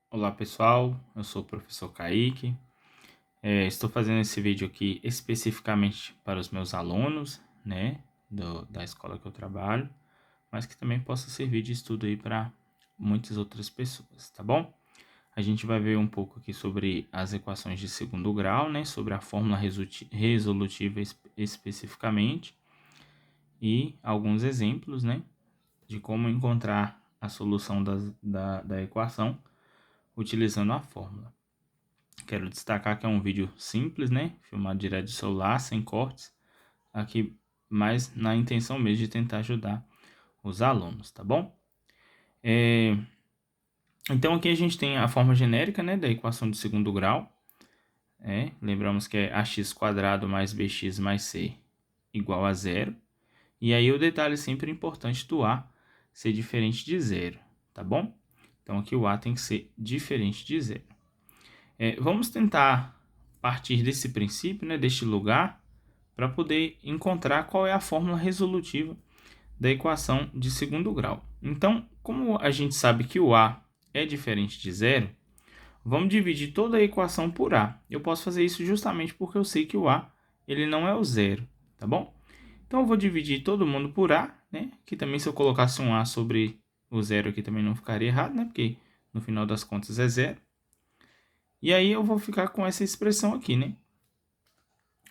Olá pessoal, eu sou o professor Kaique. Estou fazendo esse vídeo aqui especificamente para os meus alunos, né, da escola que eu trabalho, mas que também possa servir de estudo aí para muitas outras pessoas, tá bom? A gente vai ver um pouco aqui sobre as equações de segundo grau, né, sobre a fórmula resolutiva especificamente e alguns exemplos, né, de como encontrar a solução da equação utilizando a fórmula. Quero destacar que é um vídeo simples, né? Filmado direto do celular, sem cortes. Aqui, mas na intenção mesmo de tentar ajudar os alunos, tá bom? Então aqui a gente tem a forma genérica, né, da equação de segundo grau. Lembramos que é ax² mais bx mais c igual a zero. E aí o detalhe sempre importante do a ser diferente de zero, tá bom? Então aqui o a tem que ser diferente de zero. Vamos tentar partir desse princípio, né, deste lugar, para poder encontrar qual é a fórmula resolutiva da equação de segundo grau. Então, como a gente sabe que o a é diferente de zero, vamos dividir toda a equação por a. Eu posso fazer isso justamente porque eu sei que o a ele não é o zero, tá bom? Então, eu vou dividir todo mundo por a, né? Que também se eu colocasse um a sobre o zero aqui também não ficaria errado, né? Porque no final das contas é zero. E aí eu vou ficar com essa expressão aqui, né?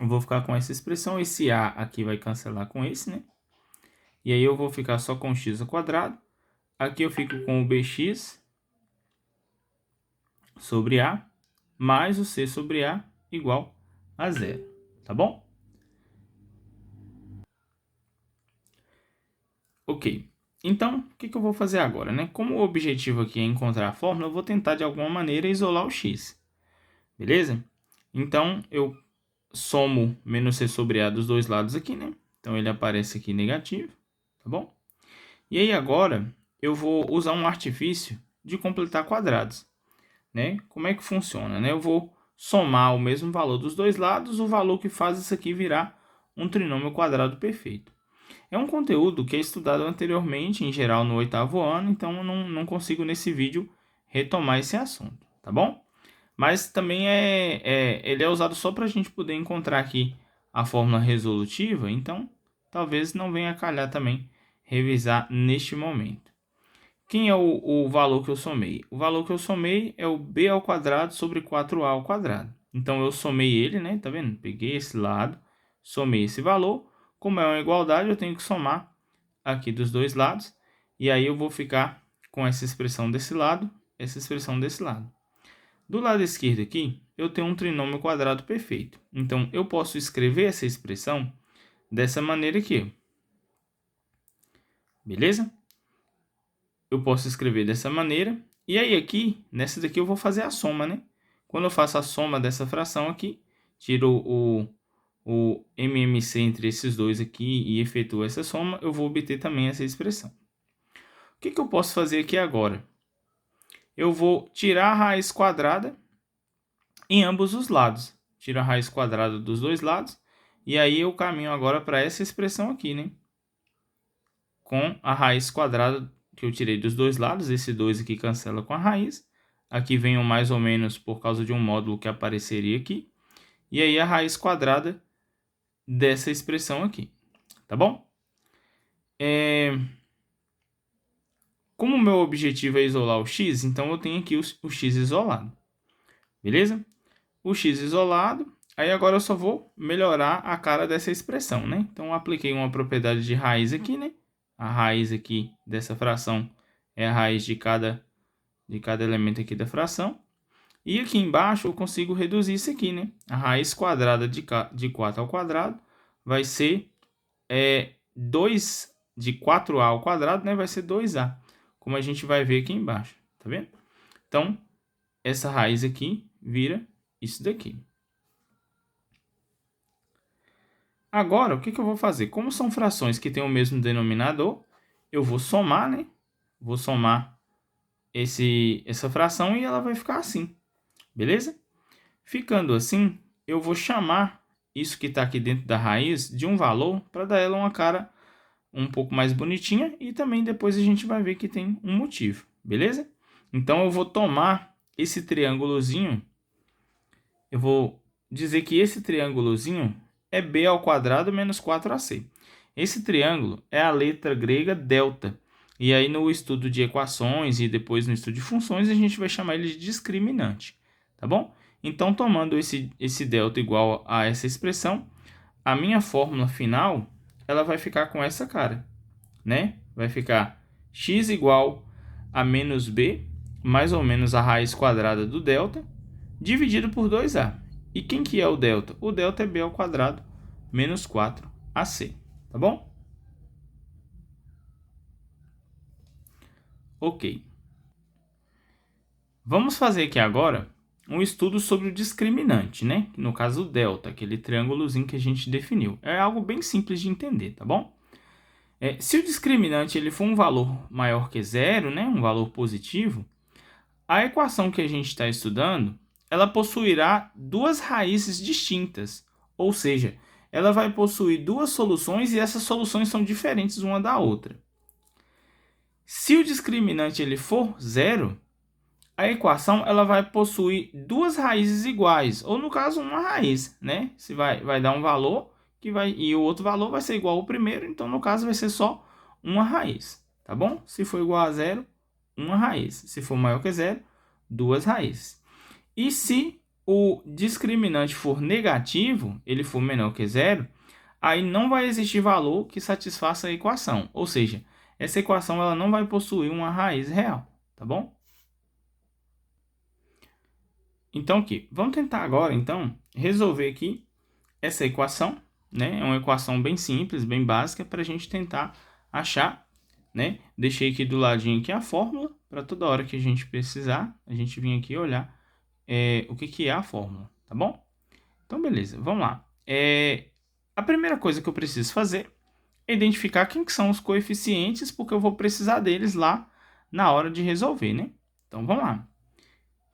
Eu vou ficar com essa expressão, esse a aqui vai cancelar com esse, né? E aí eu vou ficar só com x². Aqui eu fico com o bx sobre a mais o c sobre a igual a zero, tá bom? Ok. Então, o que eu vou fazer agora, né? Como o objetivo aqui é encontrar a fórmula, eu vou tentar de alguma maneira isolar o x, beleza? Então, eu somo menos c sobre a dos dois lados aqui, né? Então, ele aparece aqui negativo, tá bom? E aí agora, eu vou usar um artifício de completar quadrados, né? Como é que funciona, né? Eu vou somar o mesmo valor dos dois lados, o valor que faz isso aqui virar um trinômio quadrado perfeito. É um conteúdo que é estudado anteriormente, em geral no 8º ano, então eu não consigo nesse vídeo retomar esse assunto, tá bom? Mas também ele é usado só para a gente poder encontrar aqui a fórmula resolutiva, então talvez não venha a calhar também revisar neste momento. Quem é o valor que eu somei? O valor que eu somei é o b² sobre 4a². Então, eu somei ele, né? Tá vendo? Peguei esse lado, somei esse valor. Como é uma igualdade, eu tenho que somar aqui dos dois lados. E aí, eu vou ficar com essa expressão desse lado, essa expressão desse lado. Do lado esquerdo aqui, eu tenho um trinômio quadrado perfeito. Então, eu posso escrever essa expressão dessa maneira aqui. Beleza? Eu posso escrever dessa maneira. E aí aqui, nessa daqui eu vou fazer a soma, né? Quando eu faço a soma dessa fração aqui, tiro o MMC entre esses dois aqui e efetuo essa soma, eu vou obter também essa expressão. O que eu posso fazer aqui agora? Eu vou tirar a raiz quadrada em ambos os lados. Tiro a raiz quadrada dos dois lados. E aí eu caminho agora para essa expressão aqui, né? Com a raiz quadrada que eu tirei dos dois lados, esse 2 aqui cancela com a raiz. Aqui vem o mais ou menos por causa de um módulo que apareceria aqui. E aí a raiz quadrada dessa expressão aqui, tá bom? Como o meu objetivo é isolar o x, então eu tenho aqui o x isolado, beleza? O x isolado, aí agora eu só vou melhorar a cara dessa expressão, né? Então eu apliquei uma propriedade de raiz aqui, né? A raiz aqui dessa fração é a raiz de cada elemento aqui da fração. E aqui embaixo eu consigo reduzir isso aqui, né? A raiz quadrada de 4 vai ser 2 de 4a², né? Vai ser 2a, como a gente vai ver aqui embaixo, tá vendo? Então, essa raiz aqui vira isso daqui. Agora, o que eu vou fazer? Como são frações que têm o mesmo denominador, eu vou somar, né? Vou somar essa fração e ela vai ficar assim, beleza? Ficando assim, eu vou chamar isso que está aqui dentro da raiz de um valor para dar ela uma cara um pouco mais bonitinha e também depois a gente vai ver que tem um motivo, beleza? Então, eu vou tomar esse triângulozinho, eu vou dizer que esse triângulozinho é b ao quadrado menos 4ac. Esse triângulo é a letra grega delta. E aí no estudo de equações e depois no estudo de funções, a gente vai chamar ele de discriminante, tá bom? Então, tomando esse delta igual a essa expressão, a minha fórmula final, ela vai ficar com essa cara, né? Vai ficar x igual a menos b, mais ou menos a raiz quadrada do delta, dividido por 2a. E quem que é o delta? O delta é b ao quadrado menos 4ac, tá bom? Ok. Vamos fazer aqui agora um estudo sobre o discriminante, né? No caso, o delta, aquele triângulozinho que a gente definiu. É algo bem simples de entender, tá bom? Se o discriminante ele for um valor maior que zero, né? Um valor positivo, a equação que a gente está estudando, ela possuirá duas raízes distintas, ou seja, ela vai possuir duas soluções e essas soluções são diferentes uma da outra. Se o discriminante ele for zero, a equação ela vai possuir duas raízes iguais, ou no caso uma raiz, né? Se vai dar um valor e o outro valor vai ser igual ao primeiro, então no caso vai ser só uma raiz, tá bom? Se for igual a zero, uma raiz. Se for maior que zero, duas raízes. E se o discriminante for negativo, ele for menor que zero, aí não vai existir valor que satisfaça a equação. Ou seja, essa equação ela não vai possuir uma raiz real, tá bom? Então, aqui, vamos tentar agora, então, resolver aqui essa equação, né? É uma equação bem simples, bem básica, para a gente tentar achar, né? Deixei aqui do ladinho aqui a fórmula, para toda hora que a gente precisar, a gente vir aqui olhar o que é a fórmula, tá bom? Então, beleza, vamos lá. A primeira coisa que eu preciso fazer é identificar quem que são os coeficientes, porque eu vou precisar deles lá na hora de resolver, né? Então, vamos lá.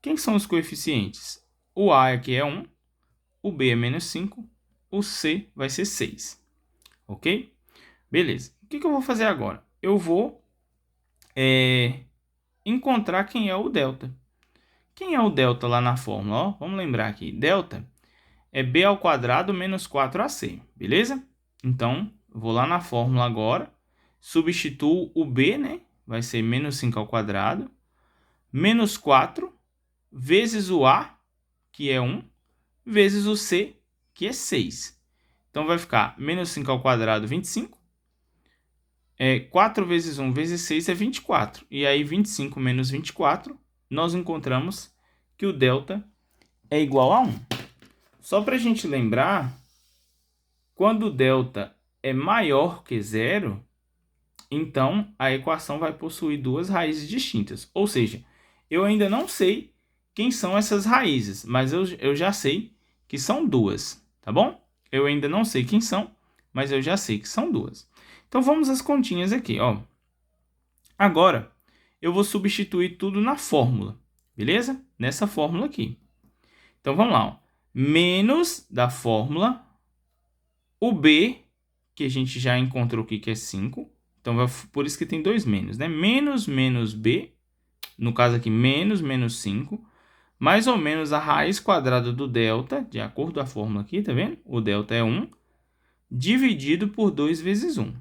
Quem são os coeficientes? O A aqui é 1, o B é menos 5, o C vai ser 6, ok? Beleza. O que eu vou fazer agora? Eu vou encontrar quem é o delta. Quem é o delta lá na fórmula? Ó, vamos lembrar aqui. Delta é b ao quadrado menos 4ac, beleza? Então, vou lá na fórmula agora, substituo o b, né? Vai ser menos 5 ao quadrado, menos 4, vezes o a, que é 1, vezes o c, que é 6. Então, vai ficar menos 5 ao quadrado, 25. 4 vezes 1 vezes 6 é 24. E aí, 25 menos 24, nós encontramos que o delta é igual a 1. Só para a gente lembrar, quando o delta é maior que zero, então a equação vai possuir duas raízes distintas. Ou seja, eu ainda não sei quem são essas raízes, mas eu já sei que são duas, tá bom? Eu ainda não sei quem são, mas eu já sei que são duas. Então vamos às continhas aqui, ó. Agora, eu vou substituir tudo na fórmula, beleza? Nessa fórmula aqui. Então vamos lá, ó. Menos da fórmula, o b, que a gente já encontrou aqui que é 5. Então, por isso que tem dois menos, né? Menos b, no caso aqui, menos 5, mais ou menos a raiz quadrada do delta, de acordo com a fórmula aqui, tá vendo? O delta é 1, dividido por 2 vezes 1,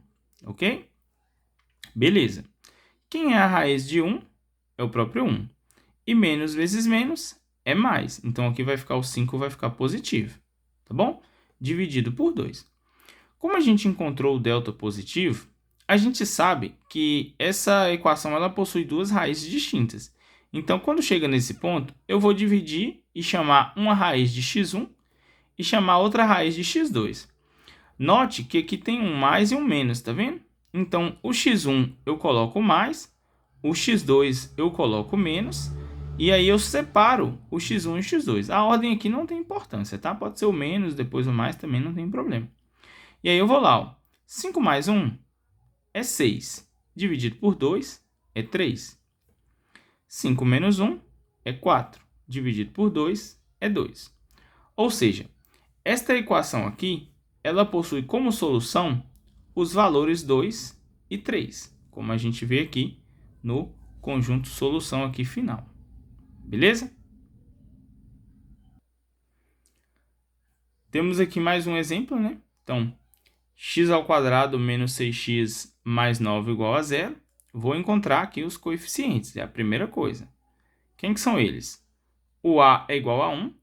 ok? Beleza. Quem é a raiz de 1? É o próprio 1. E menos vezes menos é mais. Então, aqui vai ficar o 5, vai ficar positivo, tá bom? Dividido por 2. Como a gente encontrou o delta positivo, a gente sabe que essa equação ela possui duas raízes distintas. Então, quando chega nesse ponto, eu vou dividir e chamar uma raiz de x1 e chamar outra raiz de x2. Note que aqui tem um mais e um menos, tá vendo? Então, o x1 eu coloco mais, o x2 eu coloco menos, e aí eu separo o x1 e o x2. A ordem aqui não tem importância, tá? Pode ser o menos, depois o mais, também não tem problema. E aí eu vou lá, ó. 5 mais 1 é 6, dividido por 2 é 3. 5 menos 1 é 4, dividido por 2 é 2. Ou seja, esta equação aqui, ela possui como solução os valores 2 e 3, como a gente vê aqui no conjunto solução aqui final. beleza? Temos aqui mais um exemplo, né? Então, x² menos 6x mais 9 igual a 0. Vou encontrar aqui os coeficientes, é a primeira coisa. Quem que são eles? O A é igual a 1,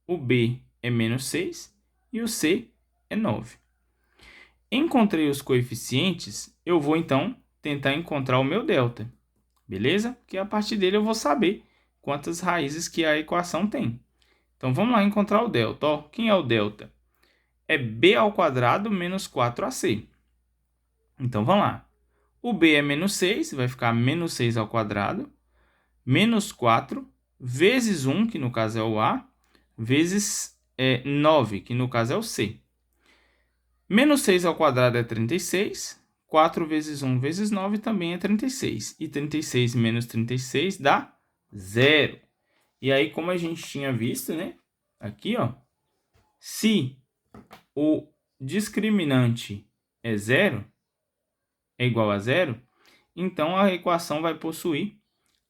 o B é menos 6 e o C é 9. Encontrei os coeficientes, eu vou então tentar encontrar o meu delta, beleza? Porque a partir dele eu vou saber quantas raízes que a equação tem. Então vamos lá encontrar o delta. Ó, quem é o delta? É b² menos 4ac. Então vamos lá. O b é menos 6, vai ficar menos 6², menos 4, vezes 1, que no caso é o A, vezes 9, que no caso é o C. Menos 6² é 36, 4 vezes 1 vezes 9 também é 36. E 36 menos 36 dá 0. E aí, como a gente tinha visto, né? Aqui, ó, se o discriminante é 0, é igual a 0, então a equação vai possuir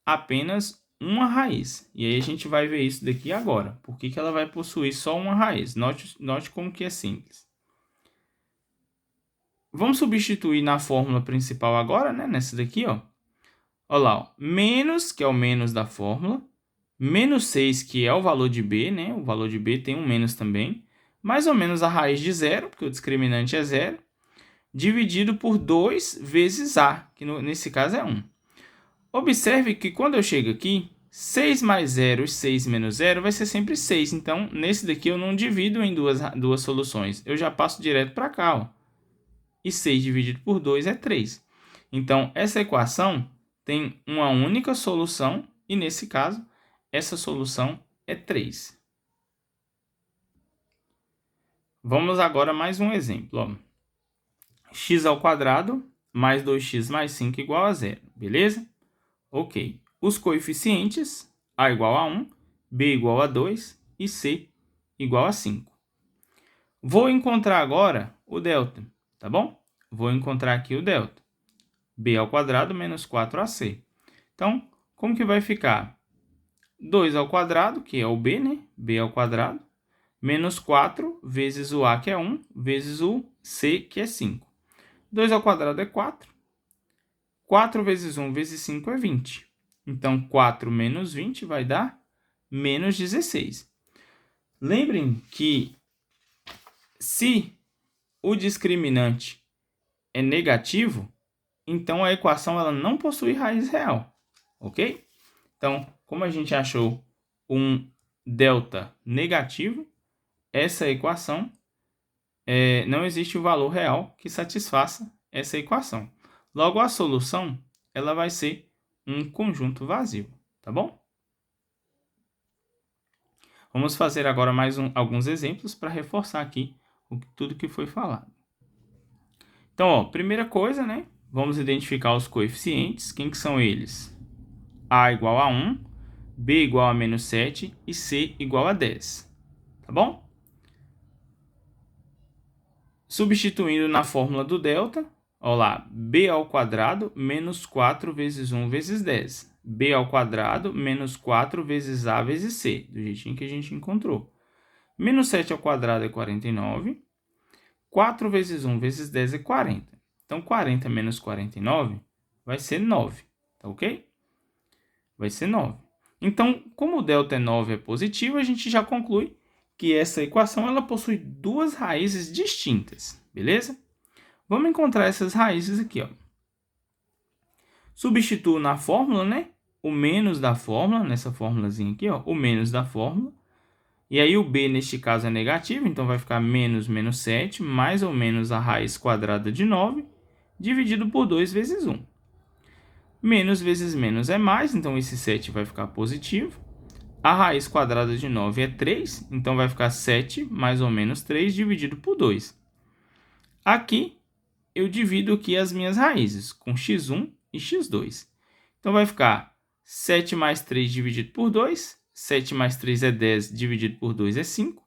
apenas uma raiz. E aí a gente vai ver isso daqui agora. Por que ela vai possuir só uma raiz? Note como que é simples. Vamos substituir na fórmula principal agora, né? Nessa daqui, ó. Olha lá, ó. Menos, que é o menos da fórmula. Menos 6, que é o valor de b, né? O valor de b tem um menos também. Mais ou menos a raiz de 0, porque o discriminante é 0. Dividido por 2 vezes a, que nesse caso é 1. Observe que quando eu chego aqui, 6 mais 0 e 6 menos 0 vai ser sempre 6. Então, nesse daqui eu não divido em duas soluções. Eu já passo direto para cá, ó. E 6 dividido por 2 é 3. Então, essa equação tem uma única solução e, nesse caso, essa solução é 3. Vamos agora a mais um exemplo. Ó. x² mais 2x mais 5 igual a 0, beleza? Ok. Os coeficientes, A igual a 1, B igual a 2 e C igual a 5. Vou encontrar agora o delta, tá bom? Vou encontrar aqui o delta. b² menos 4ac. Então, como que vai ficar? 2², que é o b, né? b², menos 4 vezes o a, que é 1, vezes o c, que é 5. 2² é 4. 4 vezes 1 vezes 5 é 20. Então, 4 menos 20 vai dar menos 16. Lembrem que se o discriminante é negativo, então a equação ela não possui raiz real, ok? Então, como a gente achou um delta negativo, essa equação não existe o valor real que satisfaça essa equação. Logo, a solução ela vai ser um conjunto vazio, tá bom? Vamos fazer agora mais alguns exemplos para reforçar aqui tudo que foi falado. Então, ó, primeira coisa, né? Vamos identificar os coeficientes. Quem que são eles? A igual a 1, B igual a menos 7 e C igual a 10. Tá bom? Substituindo na fórmula do delta, olha lá, b² menos 4 vezes 1 vezes 10. b² menos 4 vezes a vezes c, do jeitinho que a gente encontrou. Menos 7² é 49. 4 vezes 1 vezes 10 é 40. Então, 40 menos 49 vai ser 9, tá ok? Vai ser 9. Então, como o delta é 9 é positivo, a gente já conclui que essa equação ela possui duas raízes distintas, beleza? Vamos encontrar essas raízes aqui, ó. Substituo na fórmula, né? O menos da fórmula, nessa fórmulazinha aqui, ó, o menos da fórmula. E aí o b, neste caso, é negativo, então vai ficar menos 7, mais ou menos a raiz quadrada de 9, dividido por 2 vezes 1. Menos vezes menos é mais, então esse 7 vai ficar positivo. A raiz quadrada de 9 é 3, então vai ficar 7 mais ou menos 3 dividido por 2. Aqui, eu divido aqui as minhas raízes, com x1 e x2. Então, vai ficar 7 mais 3 dividido por 2. 7 mais 3 é 10, dividido por 2 é 5.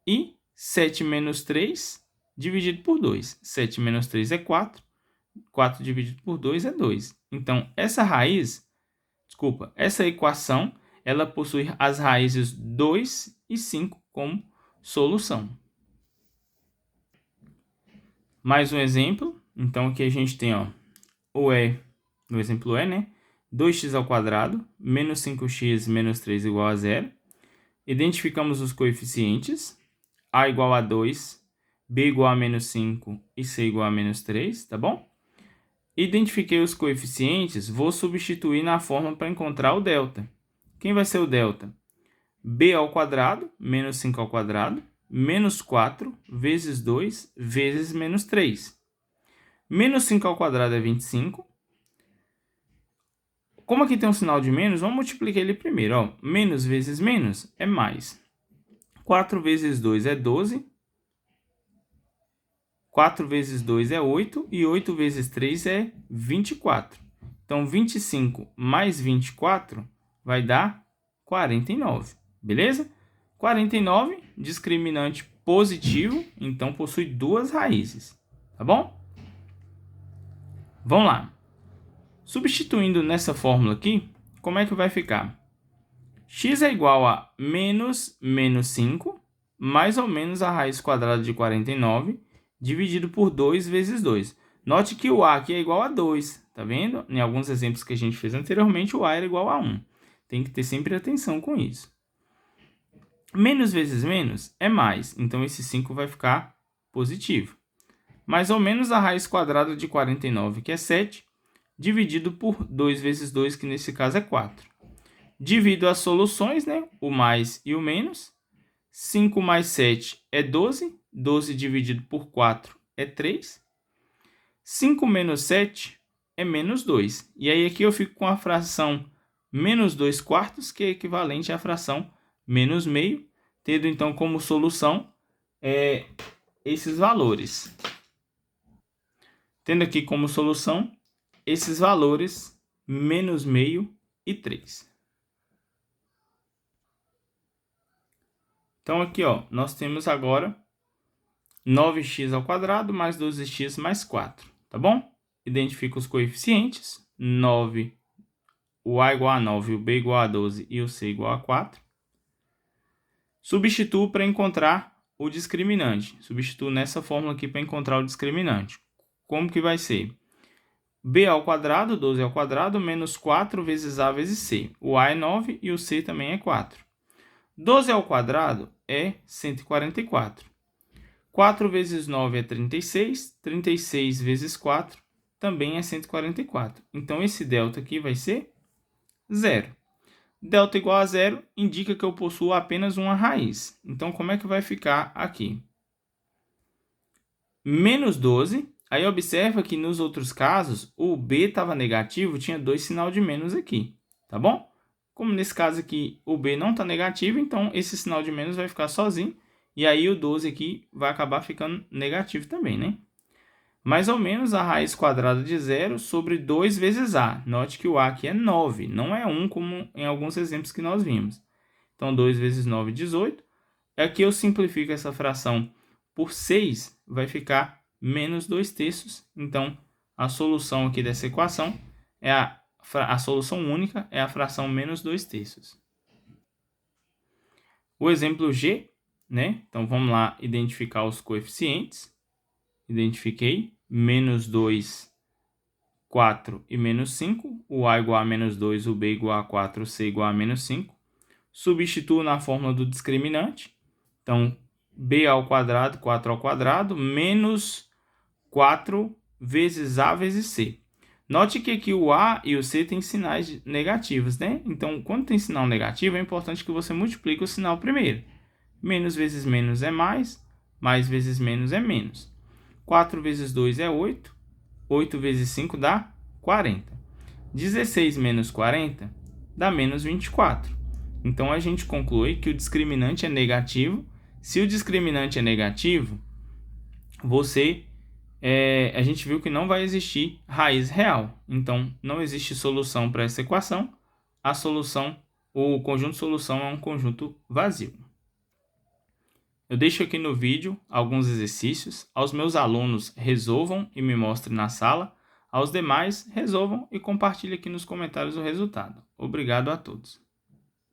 E 7 menos 3 dividido por 2. 7 menos 3 é 4. 4 dividido por 2 é 2. Então, essa equação, ela possui as raízes 2 e 5 como solução. Mais um exemplo. Então, aqui a gente tem, ó, no exemplo E, né? 2x ao quadrado, menos 5x menos 3 igual a 0. Identificamos os coeficientes. A igual a 2, B igual a menos 5 e C igual a menos 3, tá bom? Identifiquei os coeficientes, vou substituir na fórmula para encontrar o delta. Quem vai ser o delta? B ao quadrado, menos 5 ao quadrado, menos 4 vezes 2 vezes menos 3. Menos 5 ao quadrado é 25. Como aqui tem um sinal de menos, vamos multiplicar ele primeiro. Ó. Menos vezes menos é mais. 4 vezes 2 é 12. 4 vezes 2 é 8. E 8 vezes 3 é 24. Então, 25 mais 24 vai dar 49. Beleza? 49, discriminante positivo, então possui duas raízes. Tá bom? Vamos lá. Substituindo nessa fórmula aqui, como é que vai ficar? X é igual a menos 5, mais ou menos a raiz quadrada de 49, dividido por 2 vezes 2. Note que o A aqui é igual a 2, tá vendo? Em alguns exemplos que a gente fez anteriormente, o A era igual a 1. Tem que ter sempre atenção com isso. Menos vezes menos é mais, então esse 5 vai ficar positivo. Mais ou menos a raiz quadrada de 49, que é 7, dividido por 2 vezes 2, que nesse caso é 4. Divido as soluções, né? O mais e o menos. 5 mais 7 é 12. 12 dividido por 4 é 3. 5 menos 7 é menos 2. E aí aqui eu fico com a fração menos 2 quartos, que é equivalente à fração menos meio, tendo então como solução esses valores. Tendo aqui como solução esses valores menos meio e 3. Então, aqui, ó, nós temos agora 9x ao quadrado mais 12x mais 4, tá bom? Identifica os coeficientes, 9, o A igual a 9, o B igual a 12 e o C igual a 4. Substituo para encontrar o discriminante. Substituo nessa fórmula aqui para encontrar o discriminante. Como que vai ser? B ao quadrado, 12 ao quadrado, menos 4 vezes A vezes C. O A é 9 e o C também é 4. 12 ao quadrado é 144. 4 vezes 9 é 36. 36 vezes 4 também é 144. Então, esse delta aqui vai ser 0. Delta igual a 0 indica que eu possuo apenas uma raiz. Então, como é que vai ficar aqui? Menos 12. Aí, observa que nos outros casos, o B estava negativo, tinha 2 sinal de menos aqui. Tá bom? Como nesse caso aqui o B não está negativo, então esse sinal de menos vai ficar sozinho. E aí o 12 aqui vai acabar ficando negativo também, né? Mais ou menos a raiz quadrada de 0 sobre 2 vezes A. Note que o A aqui é 9, não é 1 como em alguns exemplos que nós vimos. Então 2 vezes 9, 18. Aqui eu simplifico essa fração por 6, vai ficar menos 2/3. Então a solução aqui dessa equação é a solução única é a fração menos 2/3. O exemplo G, né? Então, vamos lá identificar os coeficientes. Identifiquei menos 2, 4 e menos 5. O A igual a menos 2, o B igual a 4, o C igual a menos 5. Substituo na fórmula do discriminante. Então, B ao quadrado, 4 ao quadrado, menos 4 vezes A vezes C. Note que aqui o A e o C têm sinais negativos, né? Então, quando tem sinal negativo, é importante que você multiplique o sinal primeiro. Menos vezes menos é mais vezes menos é menos. 4 vezes 2 é 8, 8 vezes 5 dá 40. 16 menos 40 dá menos 24. Então, a gente conclui que o discriminante é negativo. Se o discriminante é negativo, a gente viu que não vai existir raiz real. Então, não existe solução para essa equação. O conjunto solução é um conjunto vazio. Eu deixo aqui no vídeo alguns exercícios. Aos meus alunos, resolvam e me mostrem na sala. Aos demais, resolvam e compartilhem aqui nos comentários o resultado. Obrigado a todos.